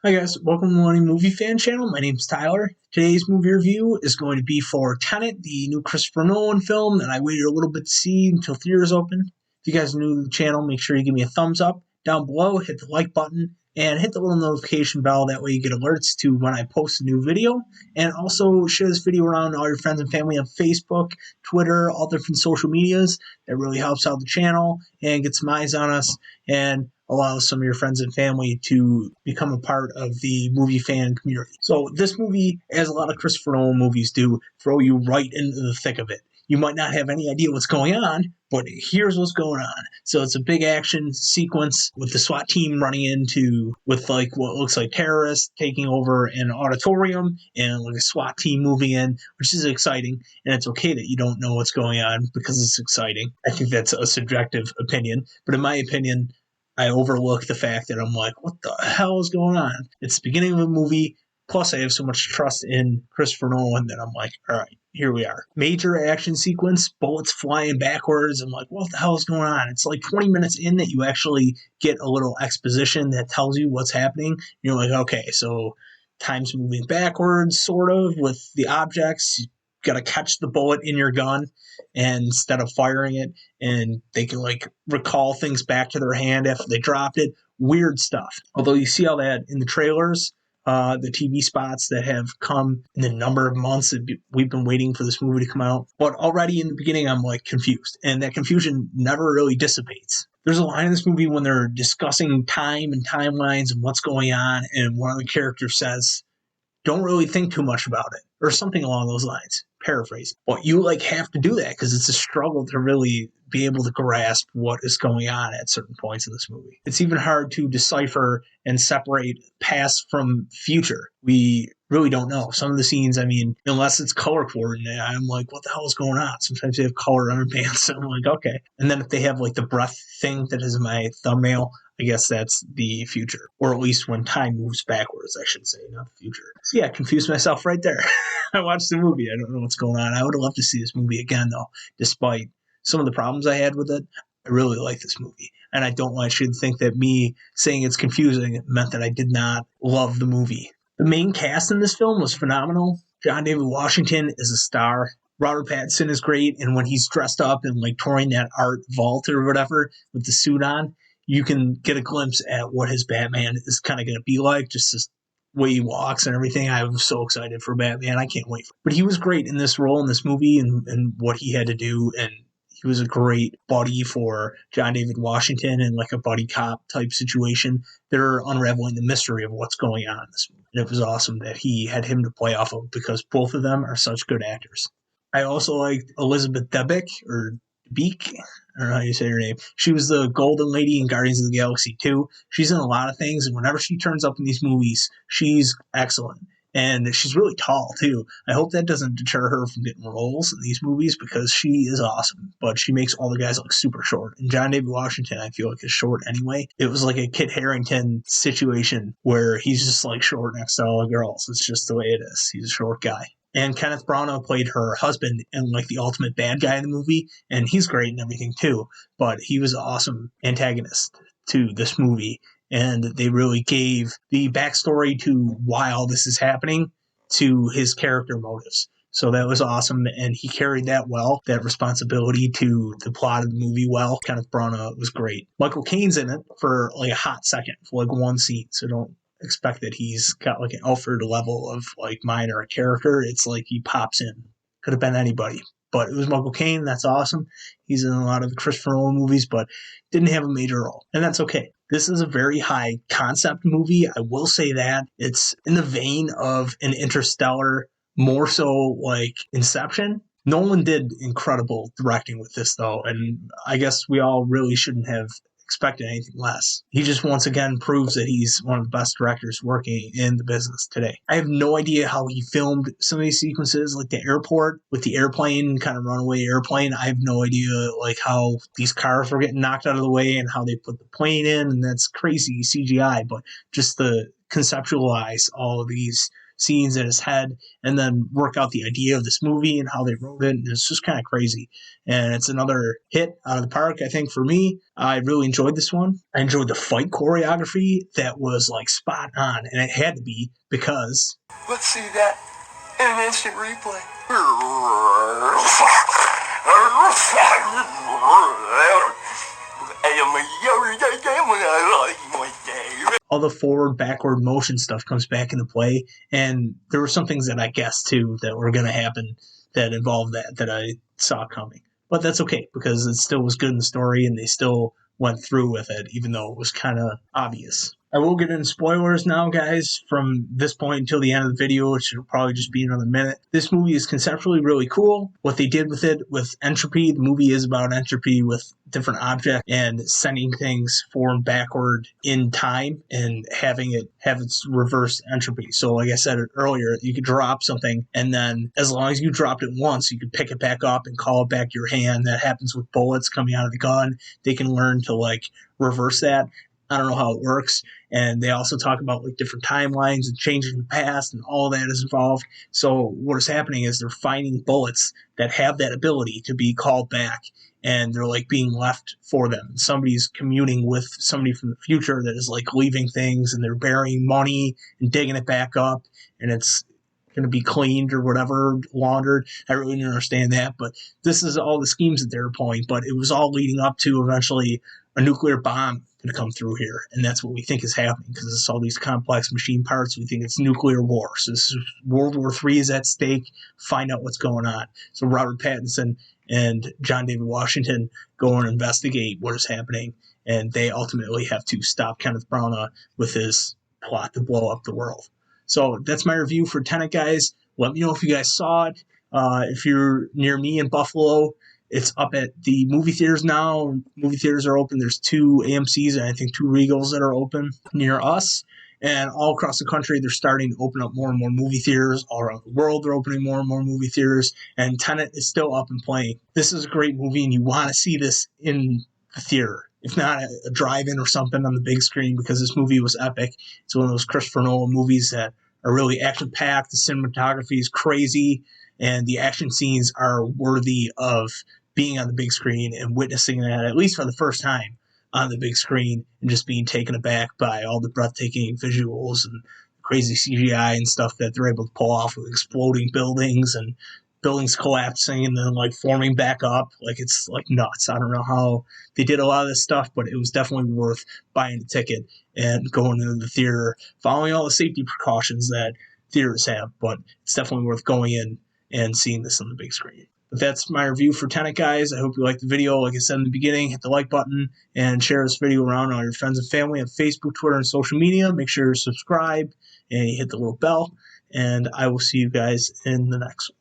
Hi guys, welcome to the Millennial Movie Fan Channel. My name is Tyler. Today's movie review is going to be for Tenet, the new Christopher Nolan film that I waited a little bit to see until theaters open. If you guys are new to the channel, make sure you give me a thumbs up. Down below, hit the like button and hit the little notification bell. That way you get alerts to when I post a new video. And also share this video around to all your friends and family on Facebook, Twitter, all different social medias. That really helps out the channel and gets some eyes on us and allows some of your friends and family to become a part of the movie fan community. So this movie, as a lot of Christopher Nolan movies do, throw you right into the thick of it. You might not have any idea what's going on, but here's what's going on. So it's a big action sequence with the SWAT team running with like what looks like terrorists taking over an auditorium and like a SWAT team moving in, which is exciting. And it's okay that you don't know what's going on because it's exciting. I think that's a subjective opinion, but in my opinion, I overlook the fact that I'm like, what the hell is going on? It's the beginning of a movie. Plus, I have so much trust in Christopher Nolan that I'm like, all right, here we are. Major action sequence, bullets flying backwards. I'm like, what the hell is going on? It's like 20 minutes in that you actually get a little exposition that tells you what's happening. You're like, okay, so time's moving backwards, sort of, with the objects. You got to catch the bullet in your gun and instead of firing it, and they can like recall things back to their hand after they dropped it. Weird stuff. Although you see all that in the trailers, the TV spots that have come in the number of months that we've been waiting for this movie to come out. But already in the beginning, I'm like confused, and that confusion never really dissipates. There's a line in this movie when they're discussing time and timelines and what's going on, and one of the characters says, "Don't really think too much about it," or something along those lines. Paraphrase. But you like have to do that because it's a struggle to really be able to grasp what is going on at certain points in this movie. It's even hard to decipher and separate past from future. We really don't know. Some of the scenes, I mean, unless it's color coordinated, I'm like, what the hell is going on? Sometimes they have color underpants, and I'm like, okay. And then if they have like the breath thing that is in my thumbnail, I guess that's the future. Or at least when time moves backwards, I should say, not the future. So yeah, I confused myself right there. I watched the movie. I don't know what's going on. I would have loved to see this movie again, though, despite some of the problems I had with it. I really like this movie. And I don't want you to think that me saying it's confusing meant that I did not love the movie. The main cast in this film was phenomenal. John David Washington is a star. Robert Pattinson is great. And when he's dressed up and like touring that art vault or whatever with the suit on, you can get a glimpse at what his Batman is kind of going to be like, just this way he walks and everything. I'm so excited for Batman. I can't wait. But he was great in this role in this movie and what he had to do. And he was a great buddy for John David Washington and like a buddy cop type situation. They're unraveling the mystery of what's going on in this movie. And it was awesome that he had him to play off of because both of them are such good actors. I also liked Elizabeth Debicki, or Beak. I don't know how you say her name. She was the golden lady in Guardians of the Galaxy 2. She's in a lot of things, and whenever she turns up in these movies, she's excellent. And she's really tall, too. I hope that doesn't deter her from getting roles in these movies because she is awesome. But she makes all the guys look super short. And John David Washington, I feel like, is short anyway. It was like a Kit Harington situation where he's just like short next to all the girls. It's just the way it is. He's a short guy. And Kenneth Branagh played her husband and like the ultimate bad guy in the movie, and he's great and everything too. But he was an awesome antagonist to this movie, and they really gave the backstory to why all this is happening to his character motives. So that was awesome, and he carried that well, that responsibility to the plot of the movie well. Kenneth Branagh was great. Michael Caine's in it for like a hot second, for like one scene, so don't expect that he's got like an Alfred level of like minor character. It's like he pops in. Could have been anybody. But it was Michael Caine. That's awesome. He's in a lot of the Christopher Nolan movies, but didn't have a major role. And that's okay. This is a very high concept movie. I will say that. It's in the vein of an Interstellar, more so like Inception. Nolan did incredible directing with this, though, and I guess we all really shouldn't have expected anything less. He just once again proves that he's one of the best directors working in the business today. I have no idea how he filmed some of these sequences, like the airport with the airplane, kind of runaway airplane. I have no idea like how these cars were getting knocked out of the way and how they put the plane in, and that's crazy CGI, but just to conceptualize all of these scenes in his head and then work out the idea of this movie and how they wrote it. And it's just kind of crazy. And it's another hit out of the park, I think, for me. I really enjoyed this one. I enjoyed the fight choreography that was like spot on, and it had to be because let's see that in an instant replay. all the forward, backward motion stuff comes back into play. And there were some things that I guessed too that were going to happen that involved that I saw coming. But that's okay because it still was good in the story and they still went through with it, even though it was kind of obvious. I will get into spoilers now, guys, from this point until the end of the video, which will probably just be another minute. This movie is conceptually really cool. What they did with it, with entropy, the movie is about entropy with different objects and sending things forward, backward in time and having it have its reverse entropy. So like I said earlier, you could drop something and then as long as you dropped it once, you could pick it back up and call it back to your hand. That happens with bullets coming out of the gun. They can learn to like reverse that. I don't know how it works. And they also talk about like different timelines and changing the past and all that is involved. So what is happening is they're finding bullets that have that ability to be called back and they're like being left for them. Somebody's communing with somebody from the future that is like leaving things and they're burying money and digging it back up and it's going to be cleaned or whatever, laundered. I really didn't understand that, but this is all the schemes that they're pulling. But it was all leading up to eventually a nuclear bomb going to come through here, and that's what we think is happening because it's all these complex machine parts. We think it's nuclear war. So this is World War III is at stake. Find out what's going on. So Robert Pattinson and John David Washington go and investigate what is happening, and they ultimately have to stop Kenneth Branagh with his plot to blow up the world. So that's my review for Tenet, guys. Let me know if you guys saw it. If you're near me in Buffalo, it's up at the movie theaters now. Movie theaters are open. There's 2 AMCs and I think 2 Regals that are open near us. And all across the country, they're starting to open up more and more movie theaters. All around the world, they're opening more and more movie theaters. And Tenet is still up and playing. This is a great movie, and you want to see this in the theater. If not a drive-in or something on the big screen, because this movie was epic. It's one of those Christopher Nolan movies that are really action-packed. The cinematography is crazy, and the action scenes are worthy of being on the big screen and witnessing that, at least for the first time, on the big screen and just being taken aback by all the breathtaking visuals and crazy CGI and stuff that they're able to pull off with exploding buildings and buildings collapsing and then like forming back up. Like it's like nuts. I don't know how they did a lot of this stuff, but it was definitely worth buying a ticket and going into the theater, following all the safety precautions that theaters have. But it's definitely worth going in and seeing this on the big screen. But that's my review for Tenet, guys. I hope you liked the video. Like I said in the beginning, hit the like button and share this video around all your friends and family on Facebook, Twitter, and social media. Make sure you subscribe and you hit the little bell. And I will see you guys in the next one.